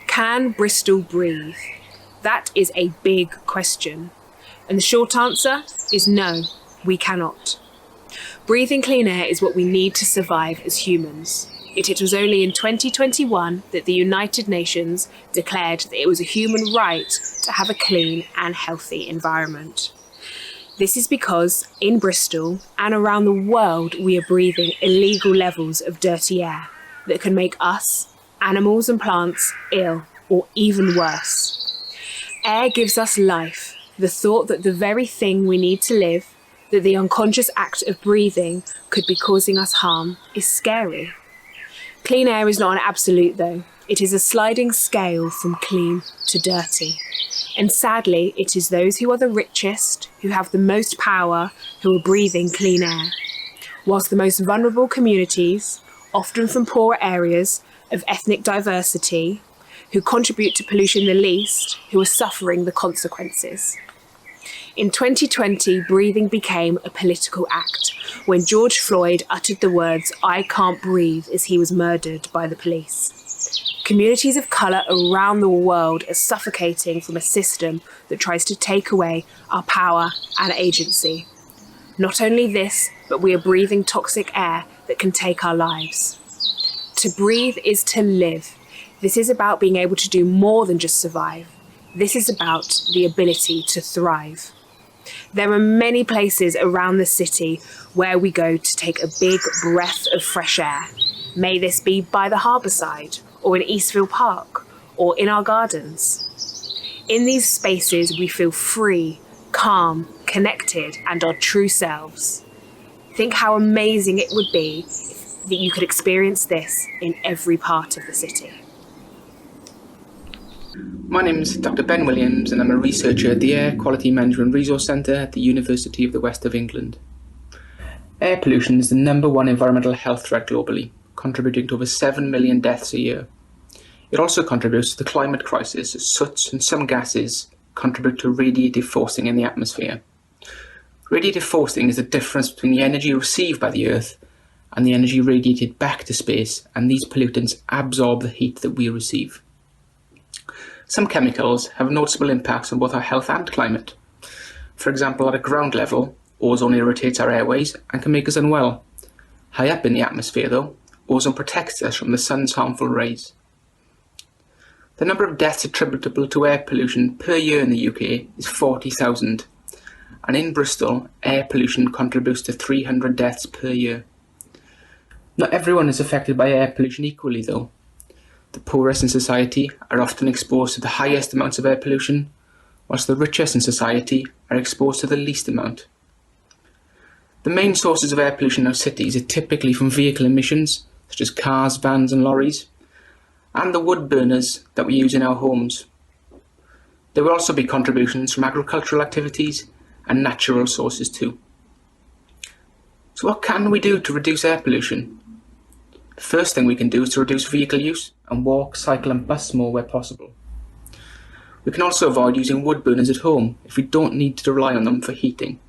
Can Bristol breathe? That is a big question. And the short answer is no, we cannot. Breathing clean air is what we need to survive as humans. Yet it was only in 2021 that the United Nations declared that it was a human right to have a clean and healthy environment. This is because in Bristol and around the world we are breathing illegal levels of dirty air that can make us, animals and plants, ill or even worse. Air gives us life, the thought that the very thing we need to live, that the unconscious act of breathing could be causing us harm, is scary. Clean air is not an absolute though. It is a sliding scale from clean to dirty. And sadly, it is those who are the richest, who have the most power, who are breathing clean air. Whilst the most vulnerable communities, often from poorer areas of ethnic diversity, who contribute to pollution the least, who are suffering the consequences. In 2020, breathing became a political act when George Floyd uttered the words, "I can't breathe," as he was murdered by the police. Communities of colour around the world are suffocating from a system that tries to take away our power and agency. Not only this, but we are breathing toxic air that can take our lives. To breathe is to live. This is about being able to do more than just survive. This is about the ability to thrive. There are many places around the city where we go to take a big breath of fresh air. May this be by the harbour side, or in Eastville Park, or in our gardens. In these spaces we feel free, calm, connected, and our true selves. Think how amazing it would be that you could experience this in every part of the city. My name is Dr. Ben Williams and I'm a researcher at the Air Quality Management Resource Centre at the University of the West of England. Air pollution is the #1 environmental health threat globally, contributing to over 7 million deaths a year. It also contributes to the climate crisis as soot and some gases contribute to radiative forcing in the atmosphere. Radiative forcing is the difference between the energy received by the Earth and the energy radiated back to space, and these pollutants absorb the heat that we receive. Some chemicals have noticeable impacts on both our health and climate. For example, at a ground level, ozone irritates our airways and can make us unwell. High up in the atmosphere though, ozone protects us from the sun's harmful rays. The number of deaths attributable to air pollution per year in the UK is 40,000, and in Bristol, air pollution contributes to 300 deaths per year. Not everyone is affected by air pollution equally though. The poorest in society are often exposed to the highest amounts of air pollution, whilst the richest in society are exposed to the least amount. The main sources of air pollution in our cities are typically from vehicle emissions, such as cars, vans and lorries, and the wood burners that we use in our homes. There will also be contributions from agricultural activities and natural sources too. So what can we do to reduce air pollution? The first thing we can do is to reduce vehicle use and walk, cycle and bus more where possible. We can also avoid using wood burners at home if we don't need to rely on them for heating.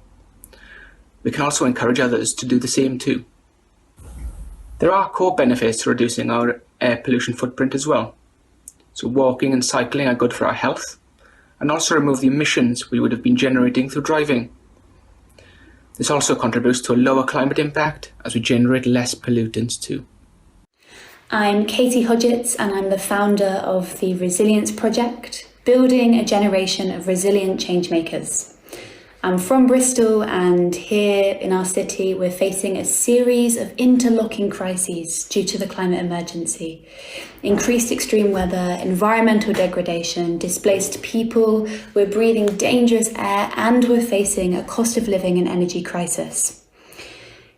We can also encourage others to do the same too. There are core benefits to reducing our air pollution footprint as well. So walking and cycling are good for our health and also remove the emissions we would have been generating through driving. This also contributes to a lower climate impact as we generate less pollutants too. I'm Katie Hodgetts and I'm the founder of the Resilience Project, building a generation of resilient changemakers. I'm from Bristol, and here in our city we're facing a series of interlocking crises due to the climate emergency. Increased extreme weather, environmental degradation, displaced people, we're breathing dangerous air, and we're facing a cost of living and energy crisis.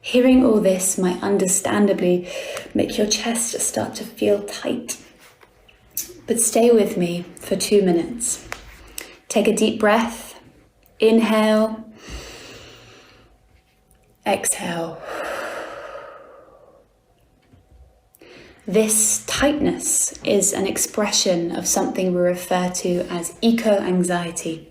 Hearing all this might understandably make your chest start to feel tight. But stay with me for 2 minutes. Take a deep breath, inhale, exhale. This tightness is an expression of something we refer to as eco-anxiety.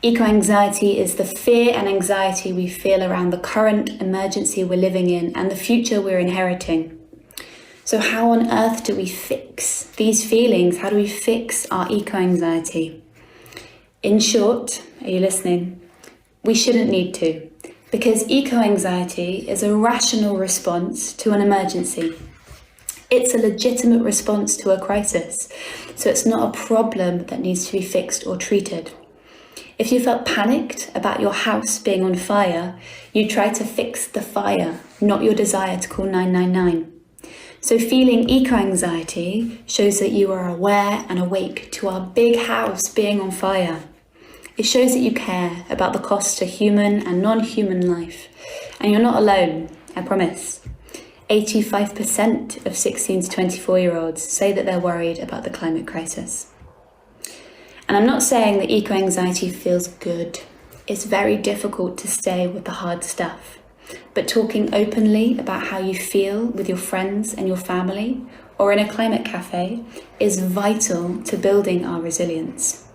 Eco-anxiety is the fear and anxiety we feel around the current emergency we're living in and the future we're inheriting. So how on earth do we fix these feelings? How do we fix our eco-anxiety? In short, are you listening? We shouldn't need to, because eco-anxiety is a rational response to an emergency. It's a legitimate response to a crisis, so it's not a problem that needs to be fixed or treated. If you felt panicked about your house being on fire, you'd try to fix the fire, not your desire to call 999. So feeling eco-anxiety shows that you are aware and awake to our big house being on fire. It shows that you care about the cost to human and non-human life. And you're not alone, I promise. 85% of 16 to 24-year-olds say that they're worried about the climate crisis. And I'm not saying that eco-anxiety feels good. It's very difficult to stay with the hard stuff. But talking openly about how you feel with your friends and your family, or in a climate cafe, is vital to building our resilience.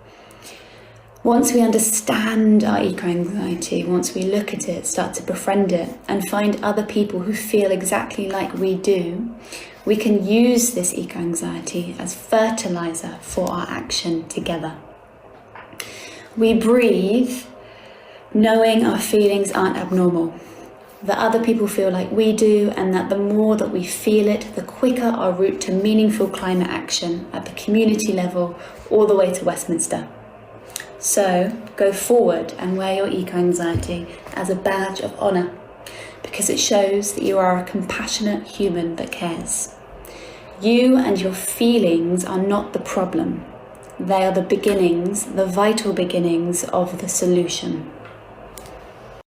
Once we understand our eco-anxiety, once we look at it, start to befriend it, and find other people who feel exactly like we do, we can use this eco-anxiety as fertilizer for our action together. We breathe knowing our feelings aren't abnormal, that other people feel like we do, and that the more that we feel it, the quicker our route to meaningful climate action at the community level all the way to Westminster. So go forward and wear your eco-anxiety as a badge of honour, because it shows that you are a compassionate human that cares. You and your feelings are not the problem. They are the beginnings, the vital beginnings of the solution.